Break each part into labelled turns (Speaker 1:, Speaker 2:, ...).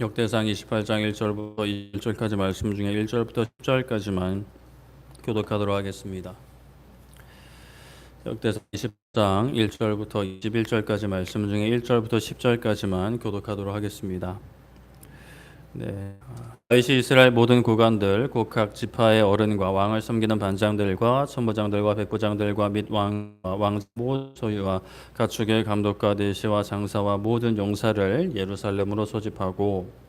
Speaker 1: 역대상 28장 1절부터 21절까지 말씀 중에 1절부터 10절까지만 교독하도록 하겠습니다. 역대상 20장 1절부터 21절까지 말씀 중에 1절부터 10절까지만 교독하도록 하겠습니다. 다윗이 이스라엘 모든 구간들 곧 각 지파의 어른과 왕을 섬기는 반장들과 천부장들과 백부장들과 및 왕 모든 소유와 가축의 감독과 내시와 장사와 모든 용사를 예루살렘으로 소집하고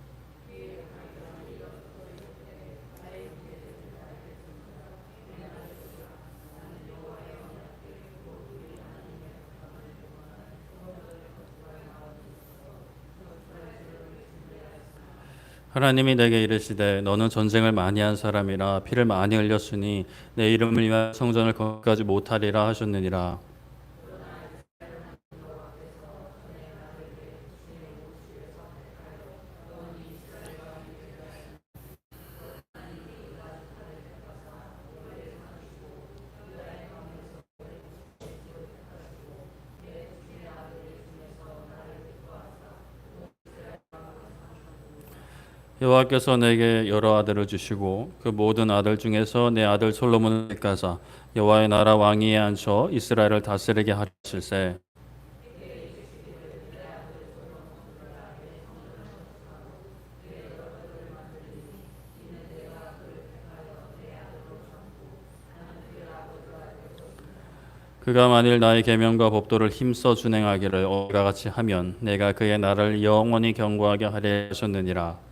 Speaker 1: 하나님이 내게 이르시되 너는 전쟁을 많이 한 사람이라 피를 많이 흘렸으니 내 이름을 위하여 성전을 거기까지 못하리라 하셨느니라. 여호와께서 내게 여러 아들을 주시고 그 모든 아들 중에서 내 아들 솔로몬을 택하사 여호와의 나라 왕위에 앉혀 이스라엘을 다스리게 하실세. 그가 만일 나의 계명과 법도를 힘써 준행하기를 어디가 같이 하면 내가 그의 나라를 영원히 경고하게 하려 하셨느니라.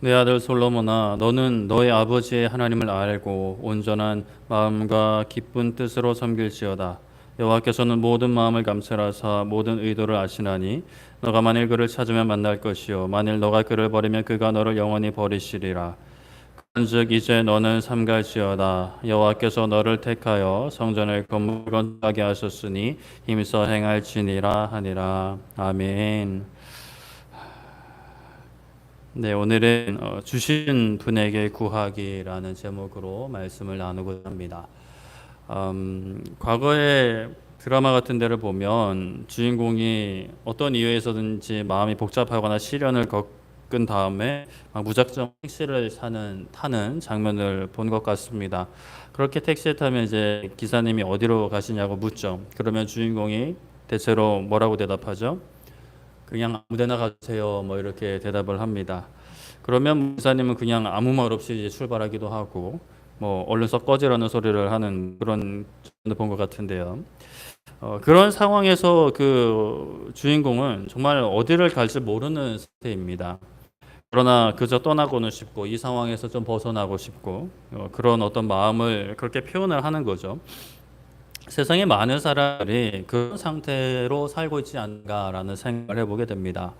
Speaker 1: 내 아들 솔로몬아, 너는 너의 아버지의 하나님을 알고 온전한 마음과 기쁜 뜻으로 섬길지어다. 여호와께서는 모든 마음을 감찰하사 모든 의도를 아시나니 너가 만일 그를 찾으면 만날 것이요 만일 너가 그를 버리면 그가 너를 영원히 버리시리라. 그런즉 이제 너는 삼갈지어다. 여호와께서 너를 택하여 성전을 건물건하게 하셨으니 힘써 행할지니라 하니라. 아멘. 네, 오늘은 주신 분에게 구하기라는 제목으로 말씀을 나누고자 합니다. 과거의 드라마 같은 데를 보면 주인공이 어떤 이유에서든지 마음이 복잡하거나 시련을 겪은 다음에 무작정 택시를 타는 장면을 본 것 같습니다. 그렇게 택시를 타면 이제 기사님이 어디로 가시냐고 묻죠. 그러면 주인공이 대체로 뭐라고 대답하죠? 그냥 아무데나 가세요. 뭐 이렇게 대답을 합니다. 그러면 기사님은 그냥 아무 말 없이 이제 출발하기도 하고 뭐 얼른 썩 꺼지라는 소리를 하는 그런 장면을 본 것 같은데요. 그런 상황에서 그 주인공은 정말 어디를 갈지 모르는 상태입니다. 그러나 그저 떠나고는 싶고 이 상황에서 좀 벗어나고 싶고 그런 어떤 마음을 그렇게 표현을 하는 거죠. 세상에 많은 사람들이 그런 상태로 살고 있지 않은가라는 생각을 해보게 됩니다.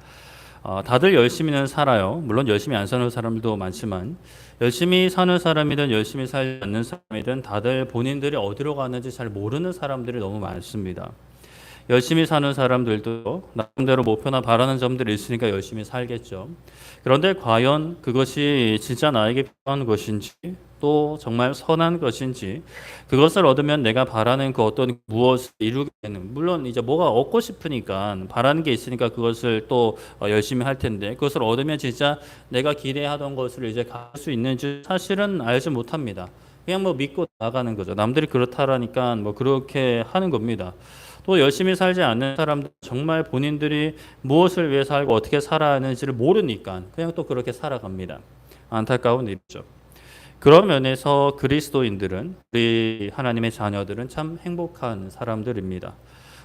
Speaker 1: 다들 열심히는 살아요. 물론 열심히 안 사는 사람들도 많지만 열심히 사는 사람이든 열심히 살지 않는 사람이든 다들 본인들이 어디로 가는지 잘 모르는 사람들이 너무 많습니다. 열심히 사는 사람들도 나름대로 목표나 바라는 점들이 있으니까 열심히 살겠죠. 그런데 과연 그것이 진짜 나에게 필요한 것인지 또 정말 선한 것인지 그것을 얻으면 내가 바라는 그 어떤 무엇을 이루게 되는 물론 이제 뭐가 얻고 싶으니까 바라는 게 있으니까 그것을 또 열심히 할 텐데 그것을 얻으면 진짜 내가 기대하던 것을 이제 가질 수 있는지 사실은 알지 못합니다. 그냥 뭐 믿고 나가는 거죠. 남들이 그렇다라니까 뭐 그렇게 하는 겁니다. 또 열심히 살지 않는 사람들 정말 본인들이 무엇을 위해 살고 어떻게 살아야 하는지를 모르니까 그냥 또 그렇게 살아갑니다. 안타까운 일이죠. 그런 면에서 그리스도인들은 우리 하나님의 자녀들은 참 행복한 사람들입니다.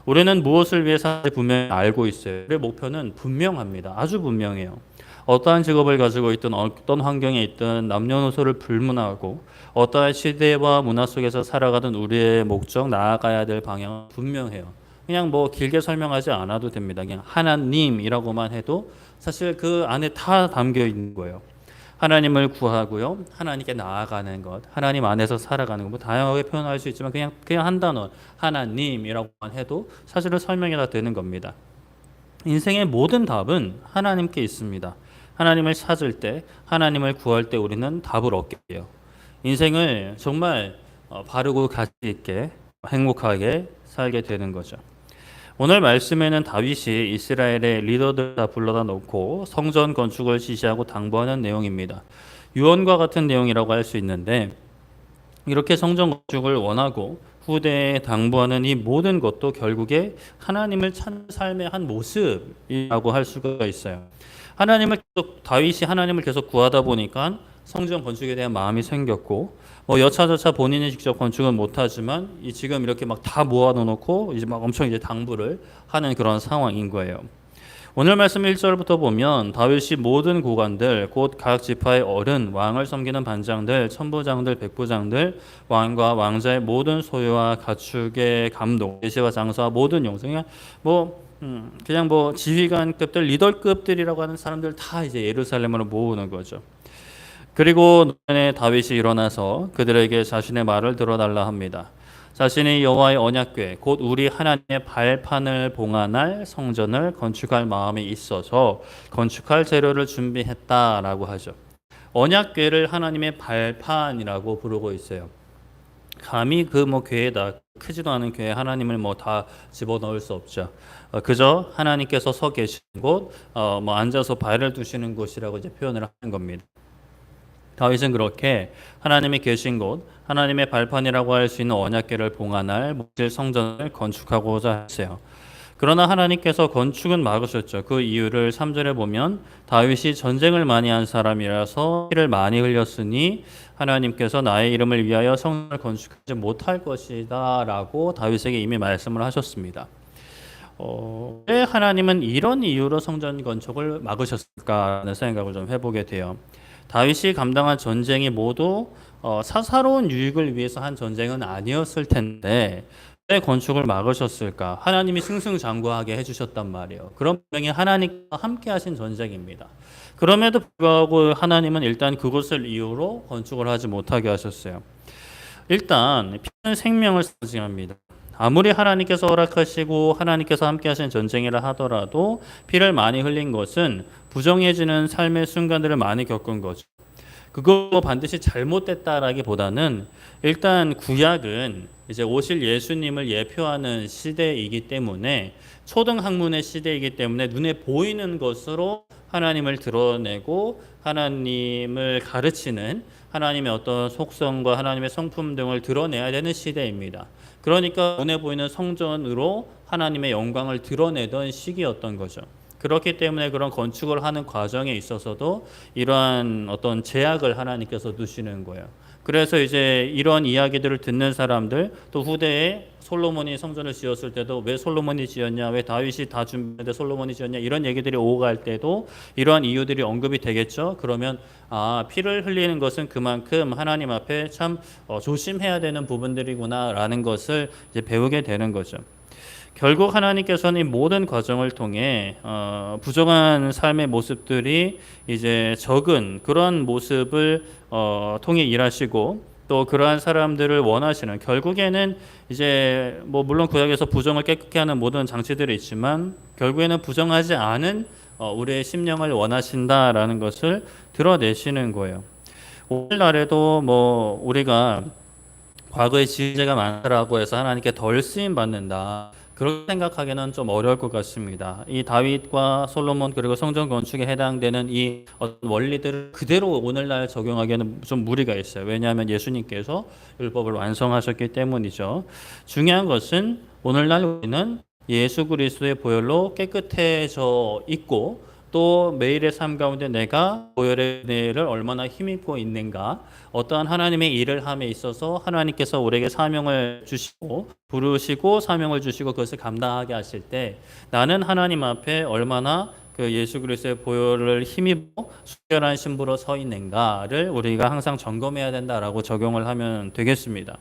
Speaker 1: 우리는 무엇을 위해 사는지 분명히 알고 있어요. 우리의 목표는 분명합니다. 아주 분명해요. 어떠한 직업을 가지고 있든 어떤 환경에 있든 남녀노소를 불문하고 어떠한 시대와 문화 속에서 살아가던 우리의 목적, 나아가야 될 방향은 분명해요. 그냥 뭐 길게 설명하지 않아도 됩니다. 그냥 하나님이라고만 해도 사실 그 안에 다 담겨 있는 거예요. 하나님을 구하고요. 하나님께 나아가는 것, 하나님 안에서 살아가는 것, 뭐 다양하게 표현할 수 있지만 그냥 한 단어 하나님이라고만 해도 사실은 설명이 다 되는 겁니다. 인생의 모든 답은 하나님께 있습니다. 하나님을 찾을 때, 하나님을 구할 때 우리는 답을 얻게 돼요. 인생을 정말 바르고 가치 있게 행복하게 살게 되는 거죠. 오늘 말씀에는 다윗이 이스라엘의 리더들 다 불러다 놓고 성전 건축을 지시하고 당부하는 내용입니다. 유언과 같은 내용이라고 할 수 있는데, 이렇게 성전 건축을 원하고 후대에 당부하는 이 모든 것도 결국에 하나님을 찾는 삶의 한 모습이라고 할 수가 있어요. 다윗이 하나님을 계속 구하다 보니까 성전 건축에 대한 마음이 생겼고, 여차저차 본인이 직접 건축은 못하지만 지금 이렇게 막 다 모아놓고 이제 막 엄청 이제 당부를 하는 그런 상황인 거예요. 오늘 말씀 1절부터 보면 다윗이 모든 고관들 곧 각 지파의 어른, 왕을 섬기는 반장들, 천부장들, 백부장들, 왕과 왕자의 모든 소유와 가축의 감독, 제시와 장사와 모든 용성, 그냥 지휘관급들, 리더급들이라고 하는 사람들 다 이제 예루살렘으로 모으는 거죠. 그리고 노년에 다윗이 일어나서 그들에게 자신의 말을 들어달라 합니다. 자신이 여호와의 언약궤 곧 우리 하나님의 발판을 봉안할 성전을 건축할 마음이 있어서 건축할 재료를 준비했다라고 하죠. 언약궤를 하나님의 발판이라고 부르고 있어요. 감히 궤에다 크지도 않은 궤에 하나님을 다 집어넣을 수 없죠. 그저 하나님께서 서 계시는 곳, 앉아서 발을 두시는 곳이라고 이제 표현을 하는 겁니다. 다윗은 그렇게 하나님이 계신 곳, 하나님의 발판이라고 할 수 있는 언약궤를 봉안할 묵실 성전을 건축하고자 했어요. 그러나 하나님께서 건축은 막으셨죠. 그 이유를 3절에 보면 다윗이 전쟁을 많이 한 사람이라서 피를 많이 흘렸으니 하나님께서 나의 이름을 위하여 성전을 건축하지 못할 것이다 라고 다윗에게 이미 말씀을 하셨습니다. 왜 하나님은 이런 이유로 성전 건축을 막으셨을까 하는 생각을 좀 해보게 돼요. 다윗이 감당한 전쟁이 모두 사사로운 유익을 위해서 한 전쟁은 아니었을 텐데 왜 건축을 막으셨을까? 하나님이 승승장구하게 해주셨단 말이에요. 그런 분명히 하나님과 함께 하신 전쟁입니다. 그럼에도 불구하고 하나님은 일단 그것을 이유로 건축을 하지 못하게 하셨어요. 일단 피는 생명을 상징합니다. 아무리 하나님께서 허락하시고 하나님께서 함께 하신 전쟁이라 하더라도 피를 많이 흘린 것은 부정해지는 삶의 순간들을 많이 겪은 거죠. 그거 반드시 잘못됐다라기보다는 일단 구약은 이제 오실 예수님을 예표하는 시대이기 때문에 초등학문의 시대이기 때문에 눈에 보이는 것으로 하나님을 드러내고 하나님을 가르치는 하나님의 어떤 속성과 하나님의 성품 등을 드러내야 되는 시대입니다. 그러니까 눈에 보이는 성전으로 하나님의 영광을 드러내던 시기였던 거죠. 그렇기 때문에 그런 건축을 하는 과정에 있어서도 이러한 어떤 제약을 하나님께서 두시는 거예요. 그래서 이제 이런 이야기들을 듣는 사람들, 또 후대에 솔로몬이 성전을 지었을 때도 왜 솔로몬이 지었냐, 왜 다윗이 다 준비했는데 솔로몬이 지었냐, 이런 얘기들이 오고 갈 때도 이러한 이유들이 언급이 되겠죠. 그러면 피를 흘리는 것은 그만큼 하나님 앞에 참 조심해야 되는 부분들이구나라는 것을 이제 배우게 되는 거죠. 결국 하나님께서는 이 모든 과정을 통해 부정한 삶의 모습들이 이제 적은 그런 모습을 통해 일하시고, 또 그러한 사람들을 원하시는, 결국에는 이제 물론 구약에서 부정을 깨끗게 하는 모든 장치들이 있지만 결국에는 부정하지 않은 우리의 심령을 원하신다라는 것을 드러내시는 거예요. 오늘날에도 우리가 과거에 지은 죄가 많다라고 해서 하나님께 덜 쓰임 받는다, 그렇게 생각하기는 좀 어려울 것 같습니다. 이 다윗과 솔로몬 그리고 성전 건축에 해당되는 이 원리들을 그대로 오늘날 적용하기에는 좀 무리가 있어요. 왜냐하면 예수님께서 율법을 완성하셨기 때문이죠. 중요한 것은 오늘날 우리는 예수 그리스도의 보혈로 깨끗해져 있고, 또 매일의 삶 가운데 내가 보혈의 은혜를 얼마나 힘입고 있는가, 어떠한 하나님의 일을 함에 있어서 하나님께서 우리에게 사명을 주시고 부르시고 사명을 주시고 그것을 감당하게 하실 때 나는 하나님 앞에 얼마나 그 예수 그리스도의 보혈을 힘입고 순결한 신부로 서 있는가를 우리가 항상 점검해야 된다라고 적용을 하면 되겠습니다.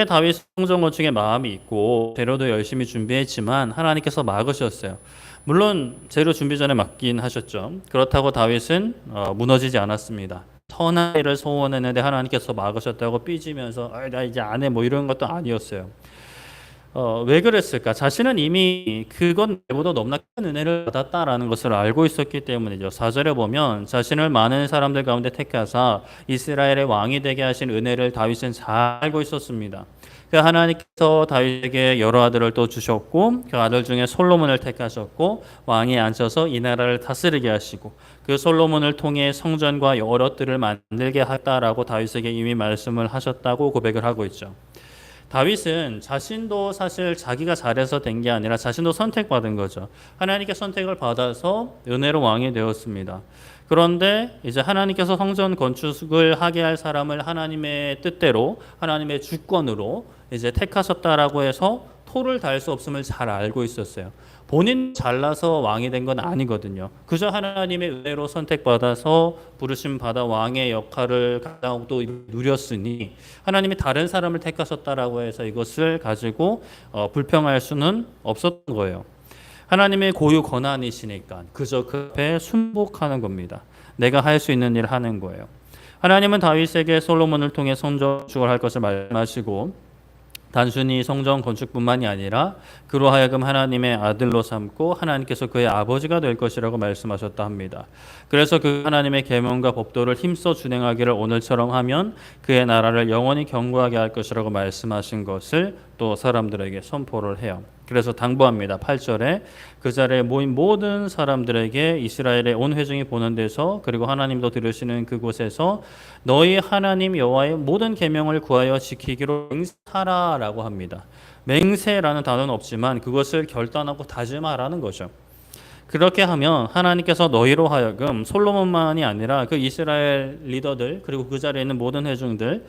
Speaker 1: 다윗 성전 건축에 마음이 있고 재료도 열심히 준비했지만 하나님께서 막으셨어요. 물론 재료 준비 전에 막긴 하셨죠. 그렇다고 다윗은 무너지지 않았습니다. 선한 일을 소원했는데 하나님께서 막으셨다고 삐지면서 나 이제 안 해 이런 것도 아니었어요. 왜 그랬을까? 자신은 이미 그건 내보다 너무나 큰 은혜를 받았다라는 것을 알고 있었기 때문이죠. 4절에 보면 자신을 많은 사람들 가운데 택하사 이스라엘의 왕이 되게 하신 은혜를 다윗은 잘 알고 있었습니다. 그 하나님께서 다윗에게 여러 아들을 또 주셨고 그 아들 중에 솔로몬을 택하셨고 왕에 앉혀서 이 나라를 다스리게 하시고 그 솔로몬을 통해 성전과 여러 뜰을 만들게 하였다라고 다윗에게 이미 말씀을 하셨다고 고백을 하고 있죠. 다윗은 자신도 사실 자기가 잘해서 된 게 아니라 자신도 선택받은 거죠. 하나님께 선택을 받아서 은혜로 왕이 되었습니다. 그런데 이제 하나님께서 성전 건축을 하게 할 사람을 하나님의 뜻대로 하나님의 주권으로 이제 택하셨다라고 해서 토를 달 수 없음을 잘 알고 있었어요. 본인 잘나서 왕이 된 건 아니거든요. 그저 하나님의 은혜로 선택받아서 부르심 받아 왕의 역할을 감당하고 또 누렸으니 하나님이 다른 사람을 택하셨다라고 해서 이것을 가지고 불평할 수는 없었던 거예요. 하나님의 고유 권한이시니까 그저 그 앞에 순복하는 겁니다. 내가 할 수 있는 일 하는 거예요. 하나님은 다윗에게 솔로몬을 통해 성전 건축을 할 것을 말씀하시고 단순히 성전 건축뿐만이 아니라 그로 하여금 하나님의 아들로 삼고 하나님께서 그의 아버지가 될 것이라고 말씀하셨다 합니다. 그래서 그 하나님의 계명과 법도를 힘써 준행하기를 오늘처럼 하면 그의 나라를 영원히 견고하게 할 것이라고 말씀하신 것을 또 사람들에게 선포를 해요. 그래서 당부합니다. 8절에 그 자리에 모인 모든 사람들에게 이스라엘의 온 회중이 보는 데서 그리고 하나님도 들으시는 그곳에서 너희 하나님 여호와의 모든 계명을 구하여 지키기로 맹세하라라고 합니다. 맹세라는 단어는 없지만 그것을 결단하고 다짐하라는 거죠. 그렇게 하면 하나님께서 너희로 하여금 솔로몬만이 아니라 그 이스라엘 리더들 그리고 그 자리에 있는 모든 회중들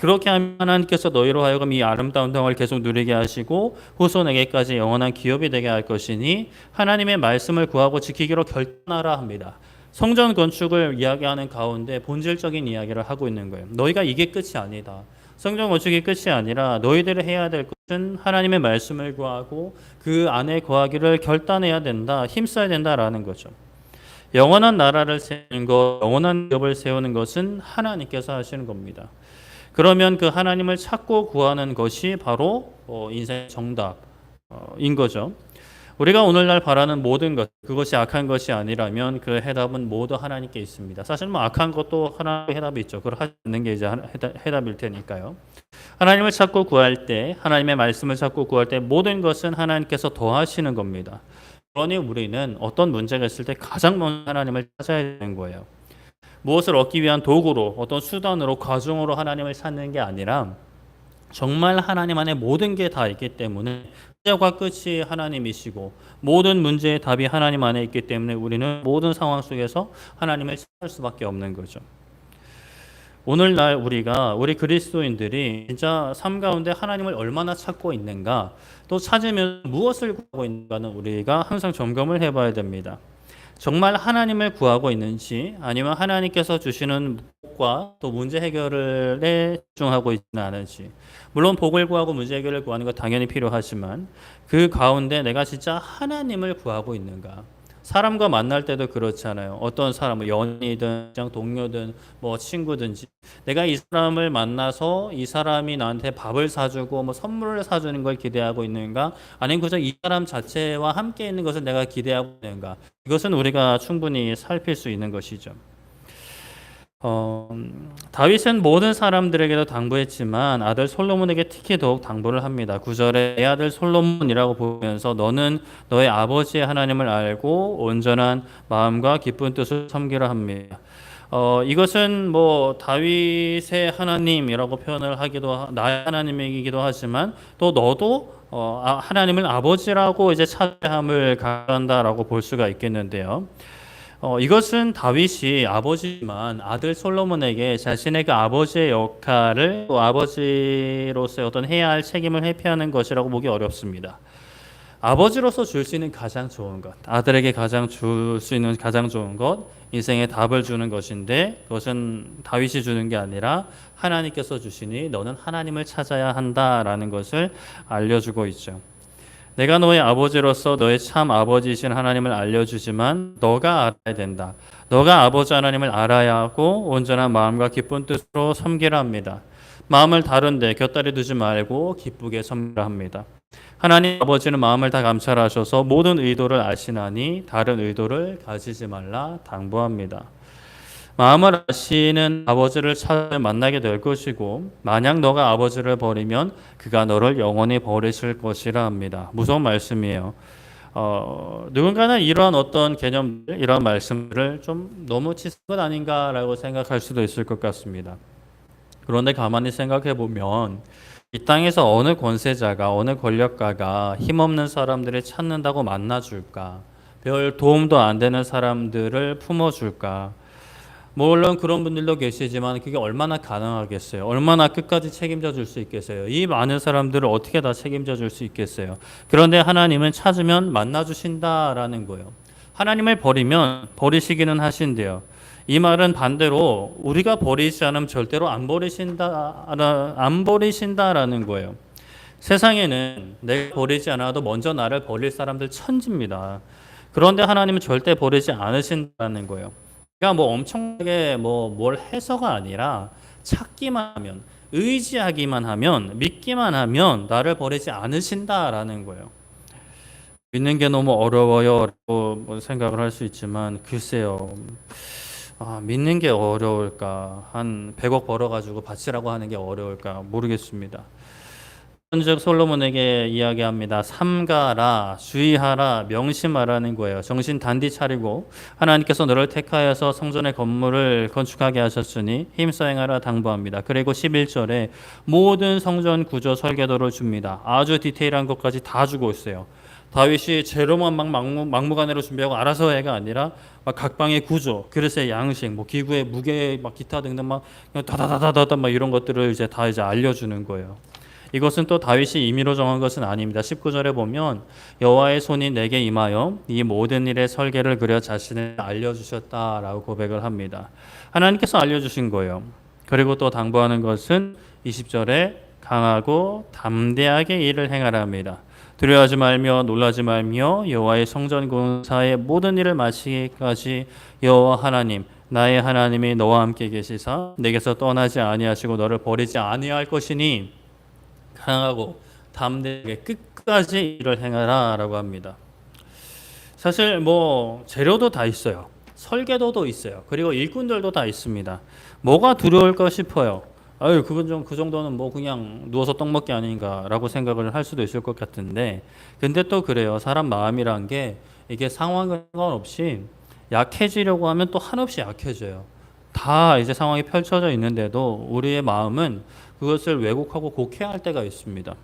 Speaker 1: 그렇게 하면 하나님께서 너희로 하여금 이 아름다운 땅을 계속 누리게 하시고 후손에게까지 영원한 기업이 되게 할 것이니 하나님의 말씀을 구하고 지키기로 결단하라 합니다. 성전 건축을 이야기하는 가운데 본질적인 이야기를 하고 있는 거예요. 너희가 이게 끝이 아니다. 성전 건축이 끝이 아니라 너희들이 해야 될 것은 하나님의 말씀을 구하고 그 안에 거하기를 결단해야 된다. 힘써야 된다라는 거죠. 영원한 나라를 세우는 것, 영원한 기업을 세우는 것은 하나님께서 하시는 겁니다. 그러면 그 하나님을 찾고 구하는 것이 바로 인생의 정답인 거죠. 우리가 오늘날 바라는 모든 것, 그것이 악한 것이 아니라면 그 해답은 모두 하나님께 있습니다. 사실 뭐 악한 것도 하나님의 해답이 있죠. 그걸 하지 않는 게 이제 해답일 테니까요. 하나님을 찾고 구할 때, 하나님의 말씀을 찾고 구할 때 모든 것은 하나님께서 더하시는 겁니다. 그러니 우리는 어떤 문제가 있을 때 가장 먼저 하나님을 찾아야 되는 거예요. 무엇을 얻기 위한 도구로, 어떤 수단으로, 과정으로 하나님을 찾는 게 아니라 정말 하나님 안에 모든 게 다 있기 때문에 시작과 끝이 하나님이시고 모든 문제의 답이 하나님 안에 있기 때문에 우리는 모든 상황 속에서 하나님을 찾을 수밖에 없는 거죠. 오늘날 우리 그리스도인들이 진짜 삶 가운데 하나님을 얼마나 찾고 있는가, 또 찾으면 무엇을 구하고 있는가는 우리가 항상 점검을 해봐야 됩니다. 정말 하나님을 구하고 있는지 아니면 하나님께서 주시는 복과 또 문제 해결에 집중하고 있지는 않은지. 물론 복을 구하고 문제 해결을 구하는 것 당연히 필요하지만 그 가운데 내가 진짜 하나님을 구하고 있는가. 사람과 만날 때도 그렇잖아요. 어떤 사람은 연인이든 직장 동료든 뭐 친구든지 내가 이 사람을 만나서 이 사람이 나한테 밥을 사주고 뭐 선물을 사주는 걸 기대하고 있는가, 아니면 그저 이 사람 자체와 함께 있는 것을 내가 기대하고 있는가. 이것은 우리가 충분히 살필 수 있는 것이죠. 다윗은 모든 사람들에게도 당부했지만 아들 솔로몬에게 특히 더욱 당부를 합니다. 9절에 내 아들 솔로몬이라고 보면서 너는 너의 아버지의 하나님을 알고 온전한 마음과 기쁜 뜻을 섬기라 합니다. 이것은 뭐 다윗의 하나님이라고 표현을 하기도 나의 하나님이기도 하지만 또 너도 하나님을 아버지라고 이제 찬양함을 가한다라고 볼 수가 있겠는데요. 이것은 다윗이 아버지지만 아들 솔로몬에게 자신의 그 아버지의 역할을 또 아버지로서의 어떤 해야 할 책임을 회피하는 것이라고 보기 어렵습니다. 아버지로서 줄 수 있는 가장 좋은 것, 아들에게 가장 줄 수 있는 가장 좋은 것, 인생의 답을 주는 것인데 그것은 다윗이 주는 게 아니라 하나님께서 주시니 너는 하나님을 찾아야 한다라는 것을 알려주고 있죠. 내가 너의 아버지로서 너의 참 아버지이신 하나님을 알려주지만 너가 알아야 된다. 너가 아버지 하나님을 알아야 하고 온전한 마음과 기쁜 뜻으로 섬기라 합니다. 마음을 다른데 곁다리 두지 말고 기쁘게 섬기라 합니다. 하나님 아버지는 마음을 다 감찰하셔서 모든 의도를 아시나니 다른 의도를 가지지 말라 당부합니다. 마음을 아시는 아버지를 찾아 만나게 될 것이고 만약 너가 아버지를 버리면 그가 너를 영원히 버리실 것이라 합니다. 무서운 말씀이에요. 누군가는 이러한 어떤 개념들, 이런 말씀들을 좀 너무 치사한 것 아닌가라고 생각할 수도 있을 것 같습니다. 그런데 가만히 생각해 보면 이 땅에서 어느 권세자가 어느 권력가가 힘없는 사람들을 찾는다고 만나줄까? 별 도움도 안 되는 사람들을 품어줄까? 물론 그런 분들도 계시지만 그게 얼마나 가능하겠어요? 얼마나 끝까지 책임져 줄 수 있겠어요? 이 많은 사람들을 어떻게 다 책임져 줄 수 있겠어요? 그런데 하나님은 찾으면 만나 주신다라는 거예요. 하나님을 버리면 버리시기는 하신대요. 이 말은 반대로 우리가 버리지 않으면 절대로 안 버리신다라는 거예요. 세상에는 내가 버리지 않아도 먼저 나를 버릴 사람들 천지입니다. 그런데 하나님은 절대 버리지 않으신다는 거예요. 그러니까 뭐 엄청나게 뭘 해서가 아니라 찾기만 하면, 의지하기만 하면, 믿기만 하면 나를 버리지 않으신다라는 거예요. 믿는 게 너무 어려워요라고 생각을 할 수 있지만 글쎄요. 믿는 게 어려울까? 한 100억 벌어가지고 바치라고 하는 게 어려울까? 모르겠습니다. 즉 솔로몬에게 이야기합니다. 삼가라, 주의하라, 명심하라는 거예요. 정신 단디 차리고 하나님께서 너를 택하여서 성전의 건물을 건축하게 하셨으니 힘써 행하라 당부합니다. 그리고 11절에 모든 성전 구조 설계도를 줍니다. 아주 디테일한 것까지 다 주고 있어요. 다윗이 재료만 막 막무가내로 준비하고 알아서 해가 아니라 막 각 방의 구조, 그릇의 양식, 기구의 무게, 막 기타 등등 막 다다다다다 막 이런 것들을 이제 다 알려주는 거예요. 이것은 또 다윗이 임의로 정한 것은 아닙니다. 19절에 보면 여호와의 손이 내게 임하여 이 모든 일의 설계를 그려 자신을 알려주셨다라고 고백을 합니다. 하나님께서 알려주신 거예요. 그리고 또 당부하는 것은 20절에 강하고 담대하게 일을 행하라 합니다. 두려워하지 말며 놀라지 말며 여호와의 성전 공사의 모든 일을 마치기까지 여호와 하나님 나의 하나님이 너와 함께 계시사 내게서 떠나지 아니하시고 너를 버리지 아니할 것이니 강하고 담대하게 끝까지 일을 행하라 라고 합니다. 사실 재료도 다 있어요. 설계도도 있어요. 그리고 일꾼들도 다 있습니다. 뭐가 두려울까 싶어요. 그건 좀 그 정도는 그냥 누워서 떡 먹기 아닌가라고 생각을 할 수도 있을 것 같은데, 근데 또 그래요. 사람 마음이란 게 이게 상황과 상관없이 약해지려고 하면 또 한없이 약해져요. 다 이제 상황이 펼쳐져 있는데도 우리의 마음은 그것을 왜곡하고 곡해할 때가 있습니다.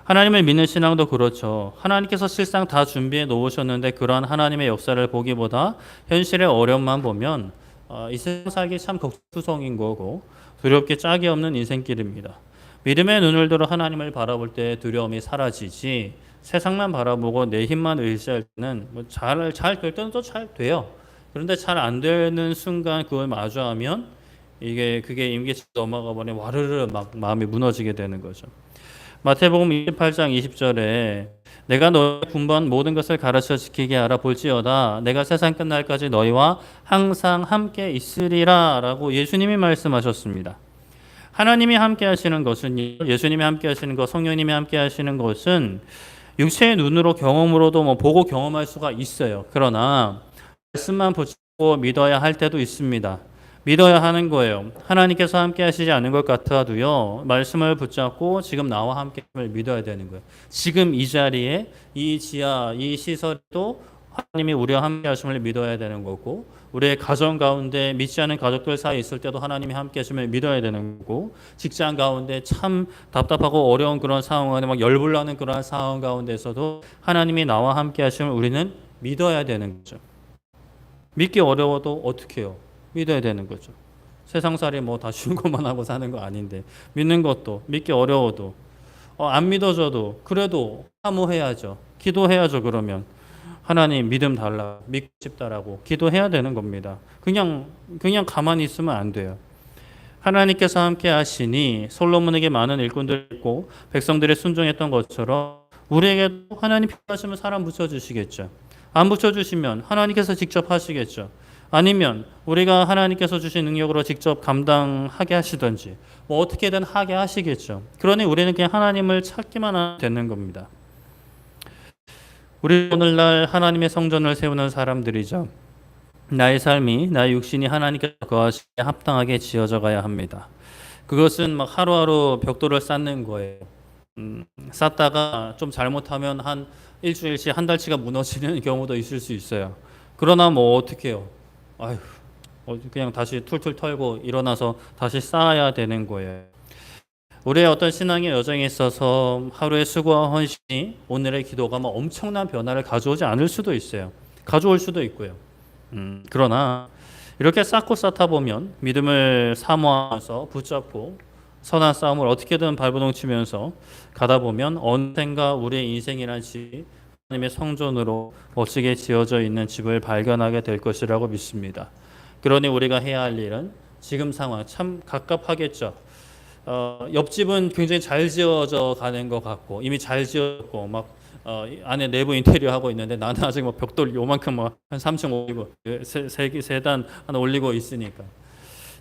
Speaker 1: 하나님을 믿는 신앙도 그렇죠. 하나님께서 실상 다 준비해 놓으셨는데 그러한 하나님의 역사를 보기보다 현실의 어려움만 보면 이 세상 살기 참 걱투성인 거고 두렵게 짝이 없는 인생길입니다. 믿음의 눈을 들어 하나님을 바라볼 때 두려움이 사라지지 세상만 바라보고 내 힘만 의지할 때는 잘 될 때는 또 잘 돼요. 그런데 잘 안 되는 순간 그걸 마주하면 그게 임기치 넘어가 버리면 와르르 막 마음이 무너지게 되는 거죠. 마태복음 28장 20절에 내가 너의 군번 모든 것을 가르쳐 지키게 하라 볼지어다 내가 세상 끝날까지 너희와 항상 함께 있으리라 라고 예수님이 말씀하셨습니다. 하나님이 함께 하시는 것은 예수님이 함께 하시는 것, 성령님이 함께 하시는 것은 육체의 눈으로 경험으로도 보고 경험할 수가 있어요. 그러나 말씀만 붙잡고 믿어야 할 때도 있습니다. 믿어야 하는 거예요. 하나님께서 함께 하시지 않은 것 같아도요. 말씀을 붙잡고 지금 나와 함께 믿어야 되는 거예요. 지금 이 자리에 이 지하 이 시설도 하나님이 우리와 함께 하심을 믿어야 되는 거고 우리의 가정 가운데 믿지 않은 가족들 사이에 있을 때도 하나님이 함께 하심을 믿어야 되는 거고 직장 가운데 참 답답하고 어려운 그런 상황 안에 막 열불나는 그런 상황 가운데서도 하나님이 나와 함께 하심을 우리는 믿어야 되는 거죠. 믿기 어려워도 어떻게 해요? 믿어야 되는 거죠. 세상살이 다 쉬운 것만 하고 사는 거 아닌데 믿는 것도 믿기 어려워도 안 믿어져도 그래도 사모해야죠. 기도해야죠. 그러면 하나님 믿음 달라 믿고 싶다라고 기도해야 되는 겁니다. 그냥 가만히 있으면 안 돼요. 하나님께서 함께 하시니 솔로몬에게 많은 일꾼들이 있고 백성들이 순종했던 것처럼 우리에게도 하나님 필요하시면 사람 붙여주시겠죠. 안 붙여주시면 하나님께서 직접 하시겠죠. 아니면 우리가 하나님께서 주신 능력으로 직접 감당하게 하시든지 뭐 어떻게든 하게 하시겠죠. 그러니 우리는 그냥 하나님을 찾기만 하면 되는 겁니다. 우리 오늘날 하나님의 성전을 세우는 사람들이죠. 나의 삶이, 나의 육신이 하나님께서 거하시기에 합당하게 지어져 가야 합니다. 그것은 막 하루하루 벽돌을 쌓는 거예요. 쌓다가 좀 잘못하면 한 일주일치, 한 달치가 무너지는 경우도 있을 수 있어요. 그러나 뭐 어떻게 해요? 아휴, 그냥 다시 툴툴 털고 일어나서 다시 쌓아야 되는 거예요. 우리의 어떤 신앙의 여정에 있어서 하루의 수고와 헌신이 오늘의 기도가 막 엄청난 변화를 가져오지 않을 수도 있어요. 가져올 수도 있고요. 그러나 이렇게 쌓고 쌓다 보면 믿음을 사모하면서 붙잡고 선한 싸움을 어떻게든 발버둥치면서 가다 보면 언젠가 우리의 인생이란 집이 하나님의 성전으로 멋지게 지어져 있는 집을 발견하게 될 것이라고 믿습니다. 그러니 우리가 해야 할 일은 지금 상황 참 갑갑하겠죠. 옆집은 굉장히 잘 지어져 가는 것 같고 이미 잘 지었고 막 안에 내부 인테리어 하고 있는데 나는 아직 뭐 벽돌 요만큼 뭐 한 3층 올리고 세단 하나 올리고 있으니까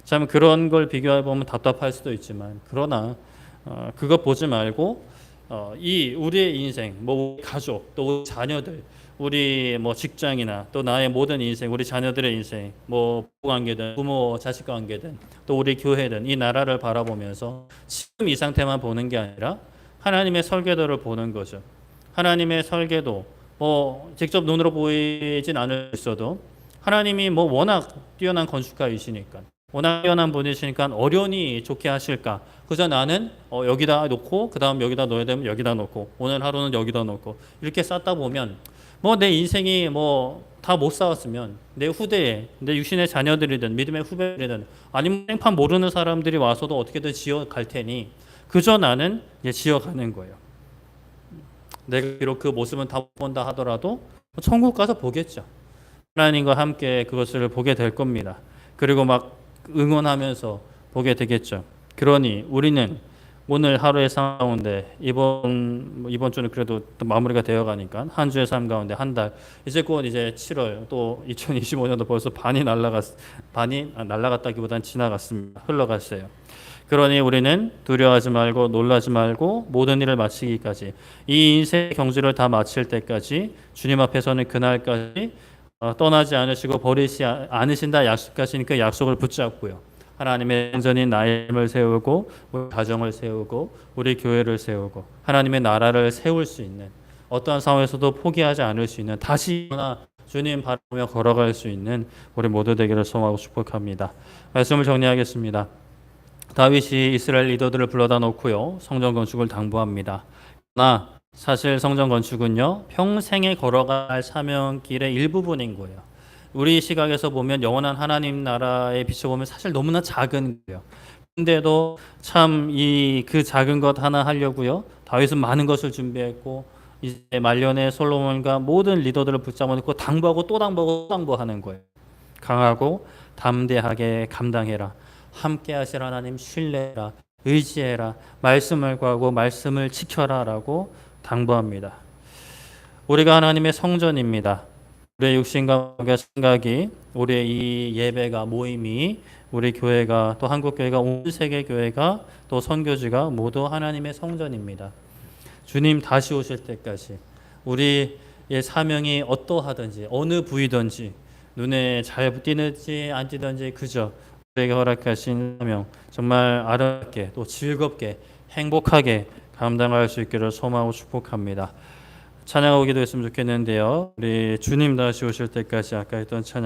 Speaker 1: 참 그런 걸 비교해 보면 답답할 수도 있지만 그러나 그거 보지 말고 이 우리의 인생, 뭐 우리 가족, 또 우리 자녀들, 우리 뭐 직장이나 또 나의 모든 인생, 우리 자녀들의 인생, 뭐 부부 관계든 부모 자식 관계든 또 우리 교회든 이 나라를 바라보면서 지금 이 상태만 보는 게 아니라 하나님의 설계도를 보는 거죠. 하나님의 설계도 뭐 직접 눈으로 보이진 않을 수 있어도 하나님이 뭐 워낙 뛰어난 건축가이시니까 워낙 뛰어난 분이시니까 어련히 좋게 하실까. 그저 나는 여기다 놓고 그 다음 여기다 넣어야 되면 여기다 놓고 오늘 하루는 여기다 놓고 이렇게 쌓다 보면 뭐 내 인생이 뭐 다 못 쌓았으면 내 후대에 내 육신의 자녀들이든 믿음의 후배들이든 아니면 생판 모르는 사람들이 와서도 어떻게든 지어 갈 테니 그저 나는 이제 지어가는 거예요. 내가 비록 그 모습은 다 못 본다 하더라도 천국 가서 보겠죠. 하나님과 함께 그것을 보게 될 겁니다. 그리고 막 응원하면서 보게 되겠죠. 그러니 우리는 오늘 하루의 삶 가운데 이번 주는 그래도 또 마무리가 되어 가니까 한 주의 삶 가운데 한 달 이제 곧 이제 7월 또 2025년도 벌써 반이 날라갔다기보다는 지나갔습니다. 흘러갔어요. 그러니 우리는 두려워하지 말고 놀라지 말고 모든 일을 마치기까지 이 인생의 경주를 다 마칠 때까지 주님 앞에 서는 그날까지 떠나지 않으시고 버리지 않으신다 약속하신 그 약속을 붙잡고요. 하나님의 성전인 나의 힘을 세우고 우리 가정을 세우고 우리 교회를 세우고 하나님의 나라를 세울 수 있는 어떠한 상황에서도 포기하지 않을 수 있는 다시 일어나 주님 바라보며 걸어갈 수 있는 우리 모두 되기를 소망하고 축복합니다. 말씀을 정리하겠습니다. 다윗이 이스라엘 리더들을 불러다 놓고요. 성전 건축을 당부합니다. 그러나 사실 성전 건축은요. 평생에 걸어갈 사명길의 일부분인 거예요. 우리 시각에서 보면 영원한 하나님 나라에 비춰보면 사실 너무나 작은 거예요. 근데도 참 그 작은 것 하나 하려고요. 다윗은 많은 것을 준비했고 이제 말년에 솔로몬과 모든 리더들을 붙잡아 놓고 당부하고 또 당부하고 또 당부하는 거예요. 강하고 담대하게 감당해라. 함께 하실 하나님 신뢰해라. 의지해라. 말씀을 구하고 말씀을 지켜라 라고 당부합니다. 우리가 하나님의 성전입니다. 우리의 육신과 생각이 우리의 이 예배가 모임이 우리 교회가 또 한국교회가 온 세계 교회가 또 선교지가 모두 하나님의 성전입니다. 주님 다시 오실 때까지 우리의 사명이 어떠하든지 어느 부위든지 눈에 잘 띄는지 안 띄든지 그저 우리에게 허락하신 사명 정말 아름답게 또 즐겁게 행복하게 감당할 수 있기를 소망하고 축복합니다. 찬양하고 기도했으면 좋겠는데요. 우리 주님 다시 오실 때까지 아까 했던 찬양